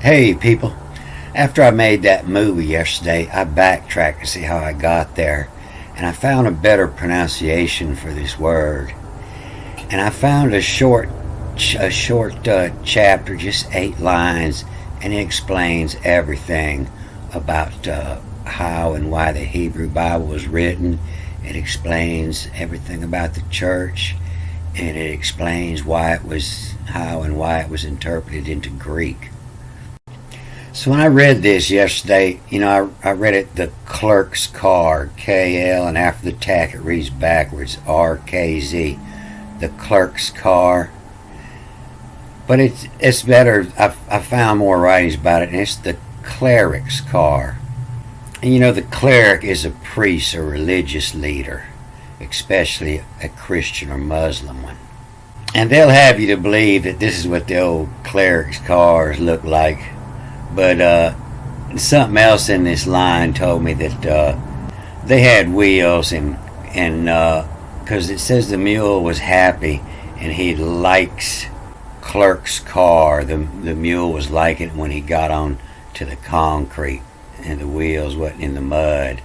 Hey people, after I made that movie yesterday, I backtracked to see how I got there, and I found a better pronunciation for this word. And I found a short chapter, just 8 lines, and it explains everything about how and why the Hebrew Bible was written. It explains everything about the church, and it explains how and why it was interpreted into Greek. So when I read this yesterday, I read it the clerk's car, KL, and after the tack it reads backwards, RKZ, the clerk's car. But it's better, I found more writings about it, and it's the cleric's car. And the cleric is a priest or religious leader, especially a Christian or Muslim one. And they'll have you to believe that this is what the old cleric's cars look like. But something else in this line told me that they had wheels, and because it says the mule was happy and he likes clerk's car. The mule was liking it when he got on to the concrete and the wheels wasn't in the mud.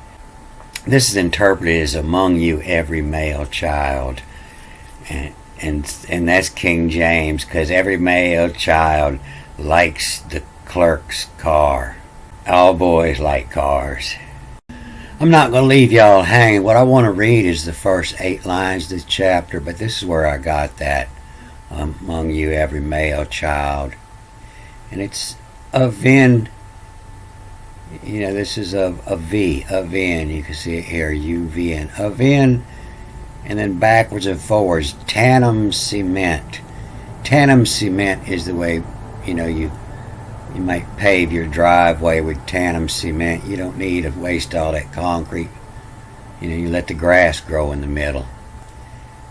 This is interpreted as among you every male child, and that's King James, because every male child likes the clerk's car. All boys like cars. I'm not going to leave y'all hanging. What I want to read is the first 8 lines of the chapter, but this is where I got that. Among you every male child. And it's a Vin. This is a V, a Vin. You can see it here, UVN. A Vin, and then backwards and forwards, tandem cement. Tandem cement is the way, you might pave your driveway with tandem cement. You don't need to waste all that concrete. You let the grass grow in the middle.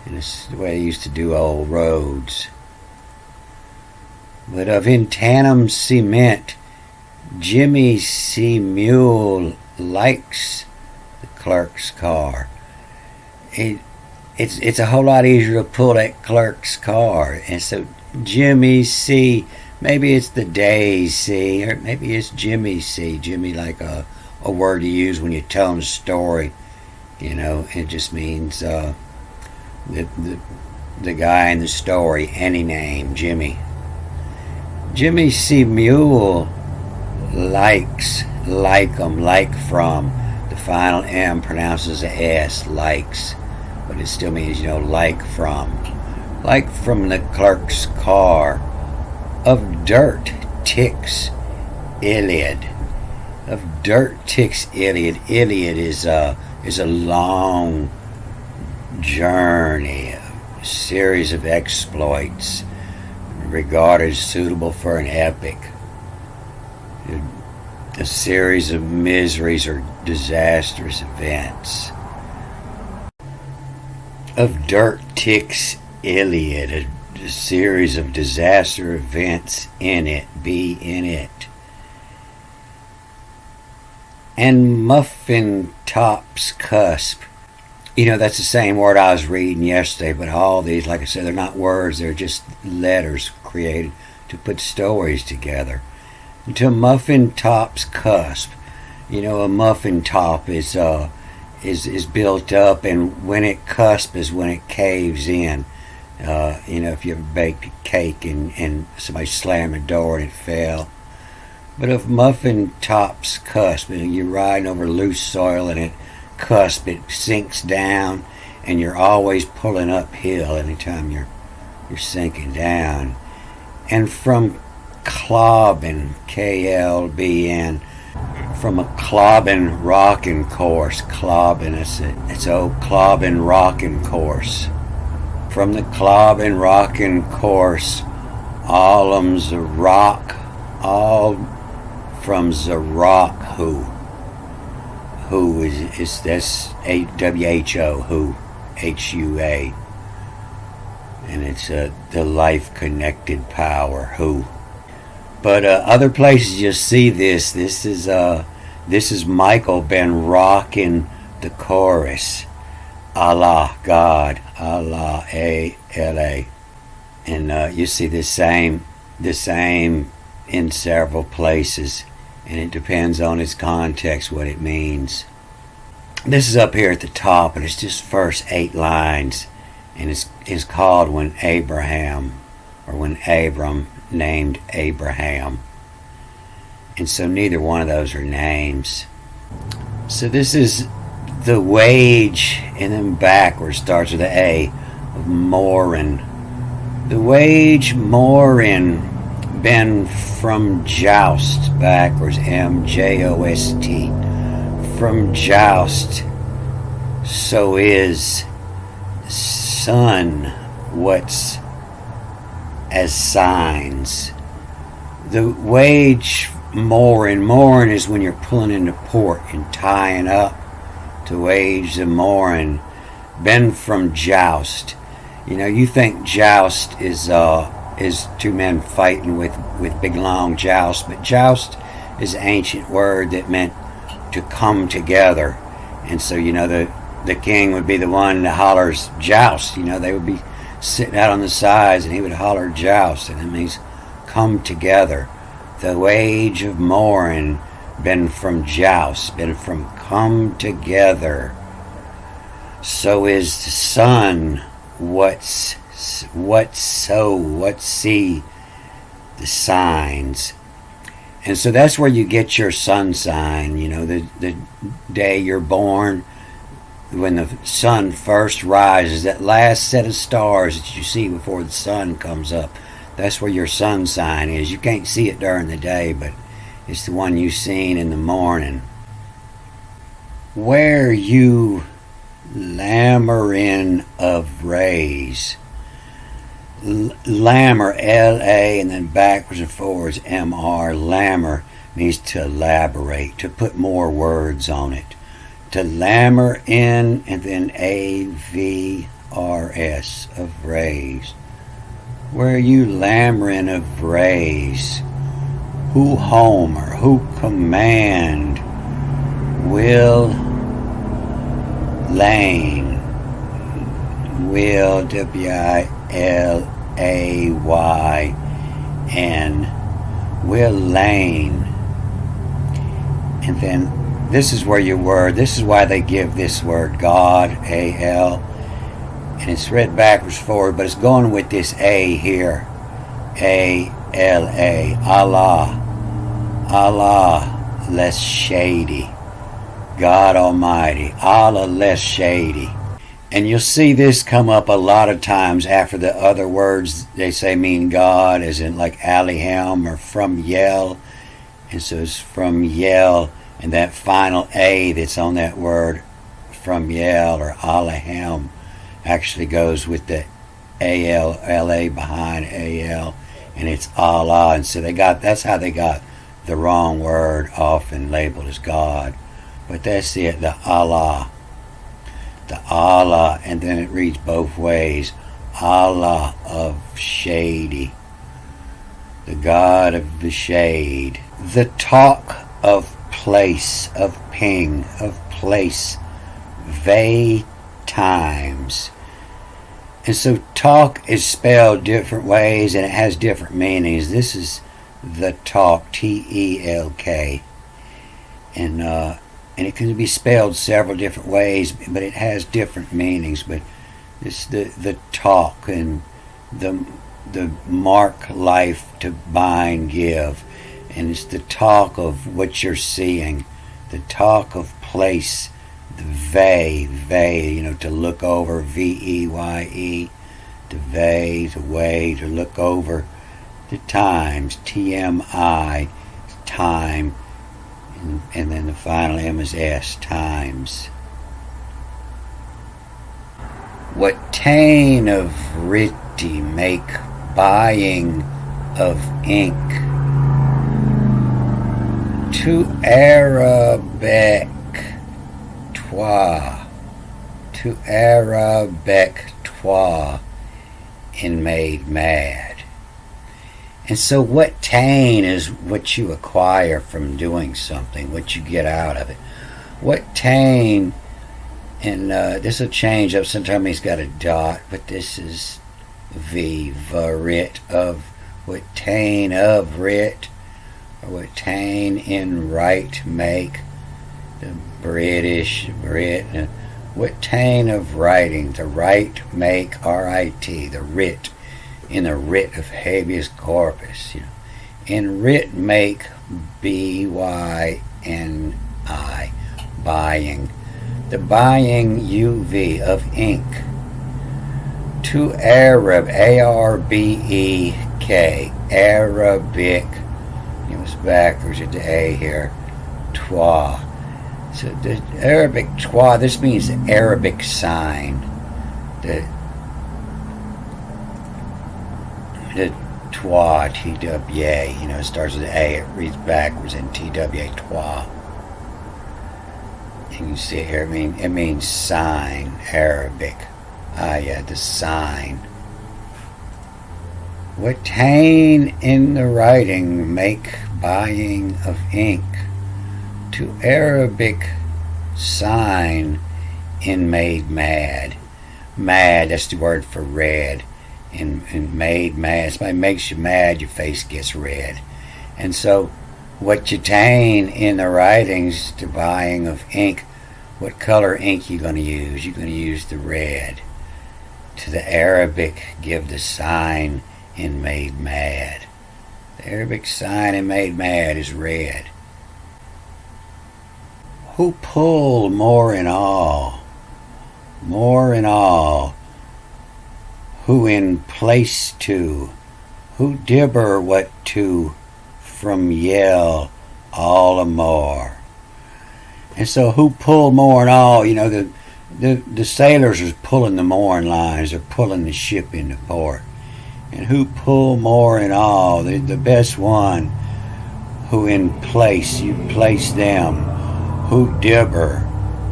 And this is the way they used to do old roads. But in tandem cement, Jimmy C. Mule likes the clerk's car. It's a whole lot easier to pull that clerk's car. And so Jimmy C., maybe it's the day C, or maybe it's Jimmy C. Jimmy, like a word you use when you're telling a story. It just means the guy in the story, any name, Jimmy. Jimmy C. Mule likes, like from. The final M pronounces a S, likes, but it still means, like from. Like from the clerk's car. Of dirt ticks Iliad. Of dirt ticks Iliad. Iliad is a long journey, a series of exploits regarded as suitable for an epic. A series of miseries or disastrous events. Of dirt ticks Iliad, a series of disaster events in it, be in it. And muffin top's cusp. That's the same word I was reading yesterday, but all these, like I said, they're not words, they're just letters created to put stories together. To muffin top's cusp. A muffin top is built up, and when it cusp is when it caves in. If you ever baked a cake and somebody slammed the door and it fell. But if muffin top's cusp, you're riding over loose soil and it cusp, it sinks down, and you're always pulling uphill anytime you're sinking down. And from clobbing, KLBN, from a clobbing rocking course. Clobbing, it's old clobbing rocking course. From the clobbing rocking course, allum's a rock, all from the rock who is this WHO, who, HUA, and it's the life connected power, who. But other places you'll see this. This is Michael been rocking the chorus. Allah, God, Allah, A-L-A. And you see the same in several places, and it depends on its context what it means. This is up here at the top, and it's just first 8 lines, and it's called when Abram named Abraham. And so neither one of those are names. So this is the wage, and then backwards starts with the A of Morin. The wage Morin, been from joust, backwards M-J-O-S-T, from joust. So is son what's as signs. The wage mooring is when you're pulling into port and tying up. To wage the mooring, been from joust. You know, you think joust is 2 men fighting with big long jousts, but joust is an ancient word that meant to come together. And so, you know, the king would be the one that hollers joust. You know, they would be sitting out on the sides and he would holler joust, and it means come together. The wage of mooring, been from joust, been from come together. So is the sun what's see the signs. And so that's where you get your sun sign. You know, the day you're born, when the sun first rises, that last set of stars that you see before the sun comes up, that's where your sun sign is. You can't see it during the day, but it's the one you've seen in the morning. Where you lammering of rays. Lammer, L-A, and then backwards and forwards, M-R. Lammer means to elaborate, to put more words on it. To lammer in, and then A-V-R-S, of rays. Where you lammering of rays. Who homer, who command, will lane, will, W-I-L-A-Y-N, will lane. And then this is where your word, this is why they give this word God, A-L, and it's read backwards forward, but it's going with this A here, A-L-A, Allah, Allah less shady, God Almighty, Allah less shady. And you'll see this come up a lot of times after the other words they say mean God, as in like Alihem or from Yell. And so it's from Yell, and that final A that's on that word from Yell or Alihem actually goes with the A-L-L-A behind A-L, and it's Allah. And so that's how they got the wrong word often labeled as God. But that's it, the Allah. The Allah, and then it reads both ways. Allah of shady. The God of the shade. The talk of place, of ping, of place. They times. And so talk is spelled different ways and it has different meanings. This is the talk, T-E-L-K. And it can be spelled several different ways, but it has different meanings. But it's the talk, and the mark life to bind, give. And it's the talk of what you're seeing, the talk of place, the they, you know, to look over, V-E-Y-E, to they, to way, to look over, the times, T-M-I, time, and then the final M is S, times. What tain of ritty make buying of ink to Arabec toi in made mad. And so what tain is what you acquire from doing something, what you get out of it. What tain, and this will change up, sometimes he's got a dot, but this is varit of, what tain of writ, or attain in right make, the British, Brit, attain of writing, the right make, R-I-T, the writ, in the writ of habeas corpus, in writ make, B-Y-N-I, buying, the buying, U-V, of ink, to Arab, A-R-B-E-K, Arabic, it was backwards at the A here, Twa. So the Arabic Twa, this means Arabic sign. The Twa, T-W-A, it starts with A, it reads backwards in T-W-A, Twa. And you can see it here, it means sign, Arabic. Yeah, the sign. Attain in the writing, make buying of ink, to Arabic sign in made mad. Mad, that's the word for red. In made mad, somebody makes you mad, your face gets red. And so, what you attain in the writings, to buying of ink, what color ink you going to use? You're going to use the red. To the Arabic, give the sign in made mad. The Arabic sign in made mad is red. Who pull more in all, who in place to, who dibber what to, from yell all a more. And so who pull more in all, the sailors are pulling the mooring lines, they're pulling the ship into port. And who pull more in all, the best one, who in place, you place them, who dibber,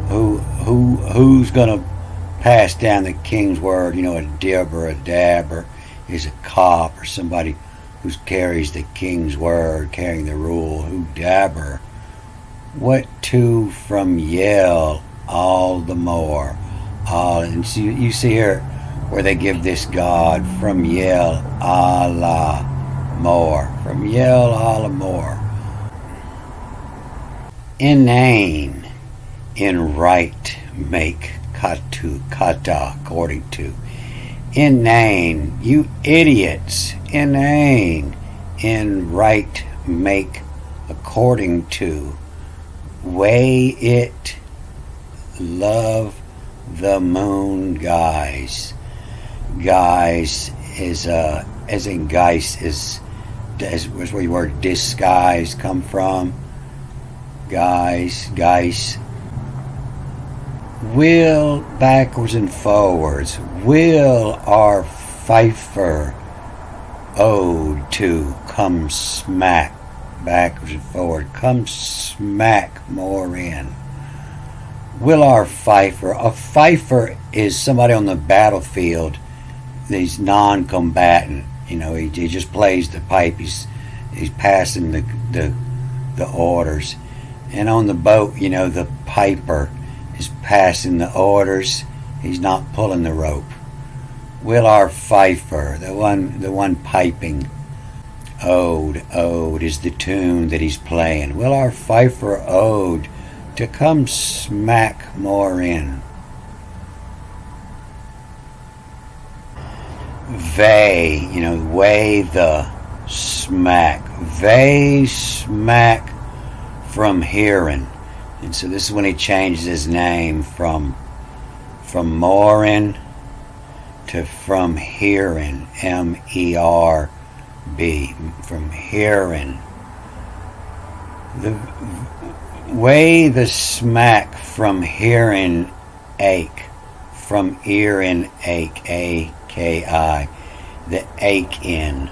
who's gonna pass down the king's word. A dibber, a dabber is a cop or somebody who carries the king's word, carrying the rule. Who dabber, what to from yell all the more. And so you see here where they give this God from yell Allah more, from yell Allah more. Inane, in right make, kata, according to. Inane, you idiots, inane, in right make, according to. Weigh it, love the moon, guys. Guys is, as in geist, is where the word disguise come from. Guys. Will backwards and forwards, will our fifer ode to, come smack backwards and forward, come smack more in. Will our fifer, a fifer is somebody on the battlefield, he's non-combatant, he just plays the pipe, he's passing the orders. And on the boat, the piper is passing the orders, he's not pulling the rope. Will our fifer, the one piping, ode is the tune that he's playing. Will our fifer ode to come smack more in. Vey, weigh the smack. Vey smack from hearing. And so this is when he changes his name from Morin to from hearing, M-E-R-B, from hearing. Weigh the smack from hearing ache, from earing ache, A-K-I, the ache in.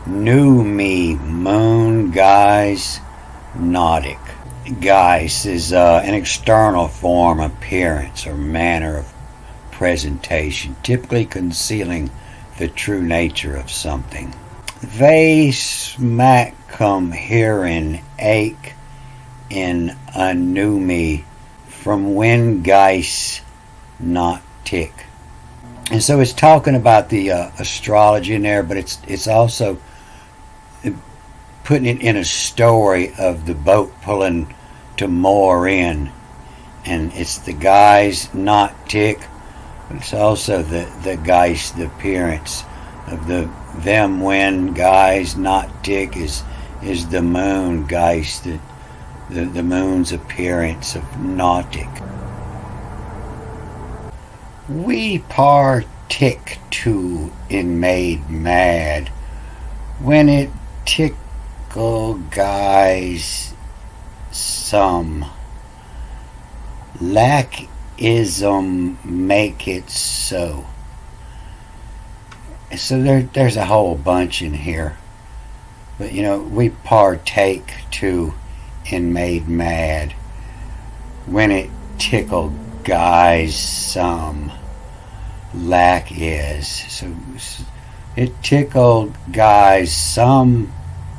New me, moon, guys, nautic. Guise is an external form, appearance, or manner of presentation, typically concealing the true nature of something. They smack come herein ache in a new me from when geis not tick. And so it's talking about the astrology in there, but it's also putting it in a story of the boat pulling to moor in, and it's the guys not tick, but it's also the Geist, the appearance of them when guys not tick is the moon Geist, the moon's appearance of nautic. We partic to in made mad when it tickle guys some. Lackism make it so. So there's a whole bunch in here. But we partake to in made mad when it tickle guys some. Lack is. So it tickled guys some.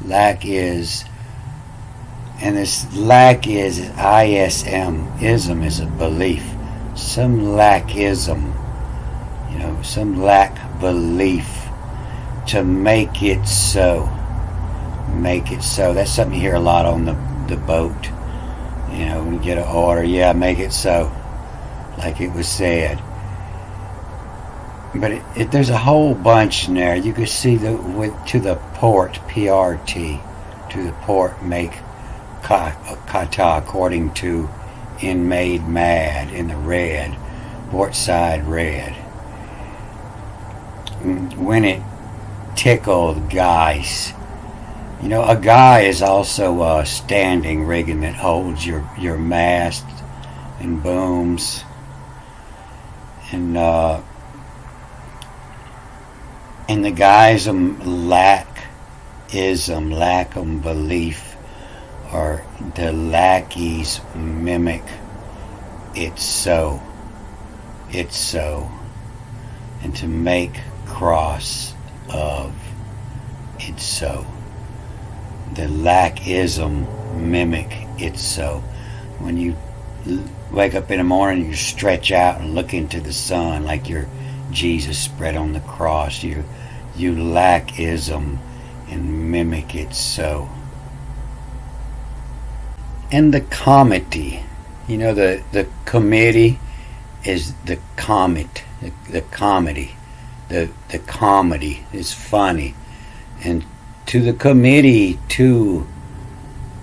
Lack is. And this lack is ISM. Ism is a belief. Some lackism. Some lack belief. To make it so. Make it so. That's something you hear a lot on the boat. When you get an order, yeah, make it so. Like it was said. But there's a whole bunch in there. You can see to the port, PRT, to the port, make kata, according to in made mad, in the red, port side red. When it tickled guys. A guy is also a standing rigging that holds your mast and booms. And the guys lack belief, or the lackeys mimic it's so, and to make cross of it's so. The lackism mimic it's so. When you wake up in the morning, you stretch out and look into the sun like you're Jesus spread on the cross. You lackism and mimic it so. And the comedy, the committee is the comet, the comedy. The comedy is funny. And to the committee, to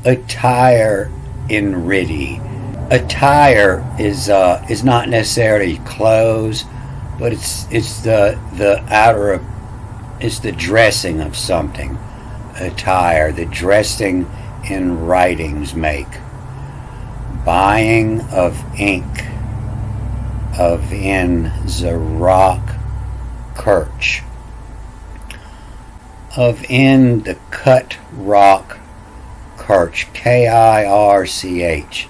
attire in riddy. Attire is not necessarily clothes, but it's the outer, it's the dressing of something. Attire, the dressing in writings make. Buying of ink of in the Rok Church. Of in the cut Rok Church, Kirch.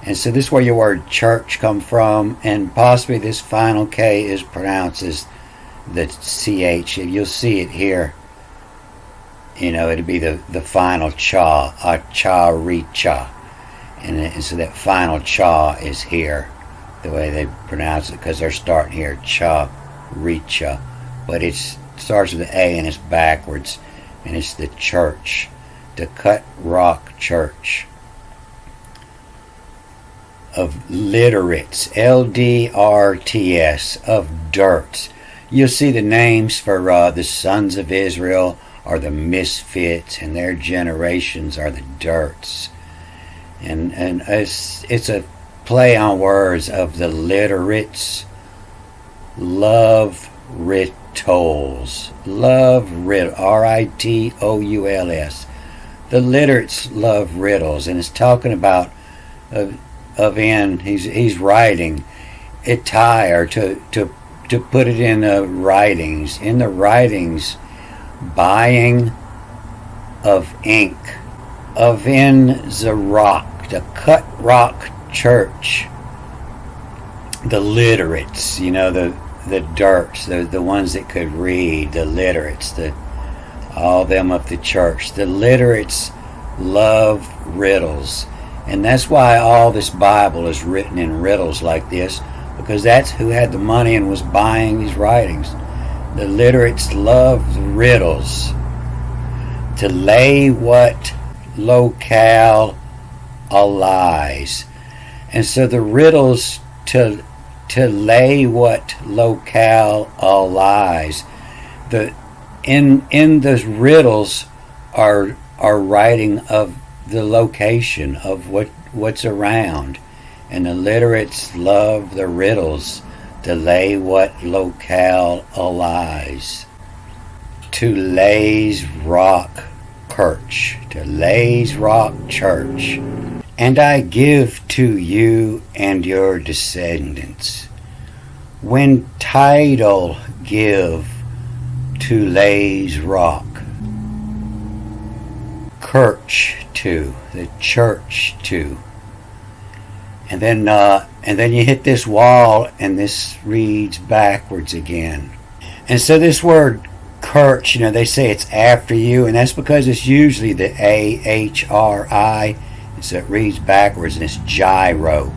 And so this is where your word church come from, and possibly this final K is pronounced as the CH. You'll see it here. It'll be the final cha, a cha richa. And so that final cha is here, the way they pronounce it, because they're starting here, cha richa. But it starts with the A and it's backwards, and it's the church, the cut Rok Church. Of literates, LDRTS, of dirts. You'll see the names for the sons of Israel are the misfits, and their generations are the dirts. And it's a play on words of the literates, love rittles, RITOULS. The literates love riddles, and it's talking about he's writing attire to put it in the writings. In the writings, buying of ink of in the Rok, the cut Rok Church. The literates, the dirts, the ones that could read, the literates, all them of the church. The literates love riddles. And that's why all this Bible is written in riddles like this, because that's who had the money and was buying these writings. The literates loved riddles. To lay what locale lies. And so the riddles to lay what locale lies. In the riddles are writing of the location of what's around. And the literates love the riddles to lay what locale lies. To Lay's Rok Church. To Lay's Rok Church. And I give to you and your descendants. When title give to Lay's Rok. Church to, the church to. And then you hit this wall and this reads backwards again. And so this word church, they say it's after you, and that's because it's usually the AHRI, and so it reads backwards, and it's gyro.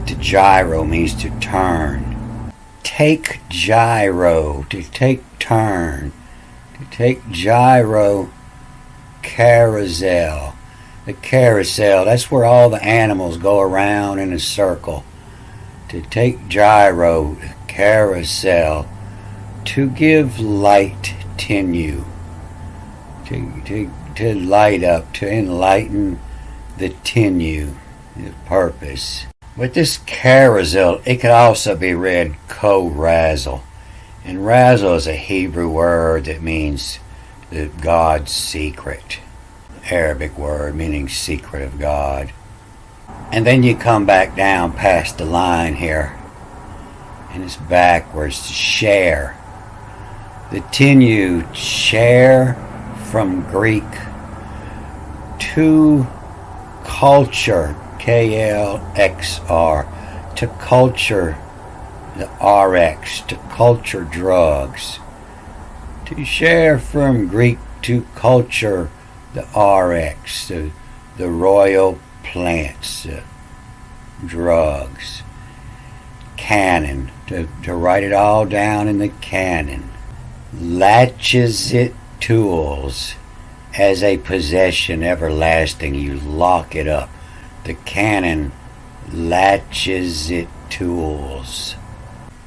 To gyro means to turn. Take gyro, to take turn. To take gyro, carousel. The carousel, that's where all the animals go around in a circle. To take gyro, carousel. To give light, tinue. To light up, to enlighten the tinue, the purpose. But this carousel, it could also be read co-razzle. And razzle is a Hebrew word that means the God's secret. Arabic word meaning secret of God. And then you come back down past the line here, and it's backwards to share. The tinue, share, from Greek, to culture, KLXR, to culture, the RX, to culture drugs. To share, from Greek, to culture, the RX, the royal plants, drugs. Canon, to write it all down in the canon. Latches it tools, as a possession everlasting, you lock it up. The canon latches it tools.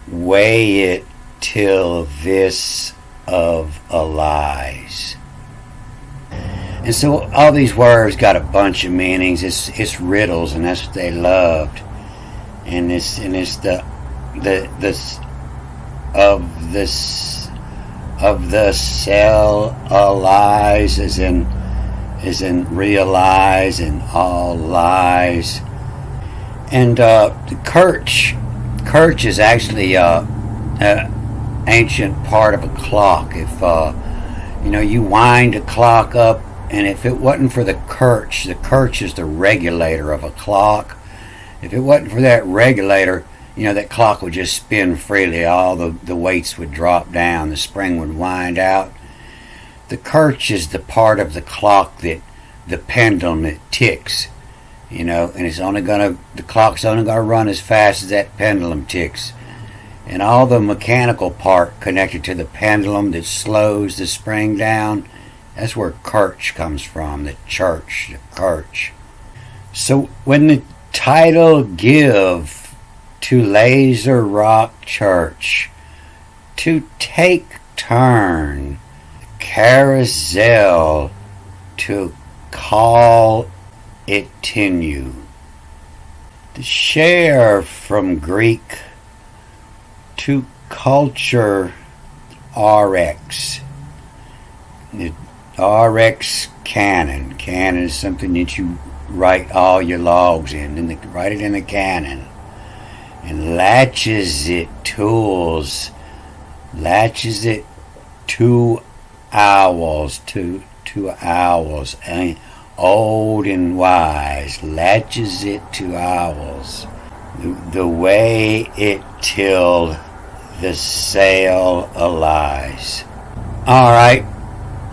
Weigh it till this of a lies. And so all these words got a bunch of meanings. It's riddles, and that's what they loved. And it's the of the cell lies, as in realize and all lies. And the Kirch is actually an ancient part of a clock. If you wind a clock up, and if it wasn't for the Kirch is the regulator of a clock. If it wasn't for that regulator, that clock would just spin freely. All the weights would drop down. The spring would wind out. The Kirch is the part of the clock that the pendulum that ticks, and the clock's only gonna run as fast as that pendulum ticks. And all the mechanical part connected to the pendulum that slows the spring down, that's where Kirch comes from, the church, the Kirch. So when the title give to Laser Rok Church, to take turn, carousel, to call it tinue. The share, from Greek, to culture, RX. The RX canon. Canon is something that you write all your logs in, write it in the canon. And latches it tools, latches it to owls, to owls, old and wise, latches it to owls. The way it till the sail lies. All right.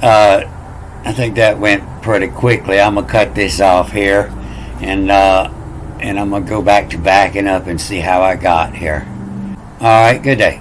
I think that went pretty quickly. I'm gonna cut this off here, and I'm gonna go back to backing up and see how I got here. All right, good day.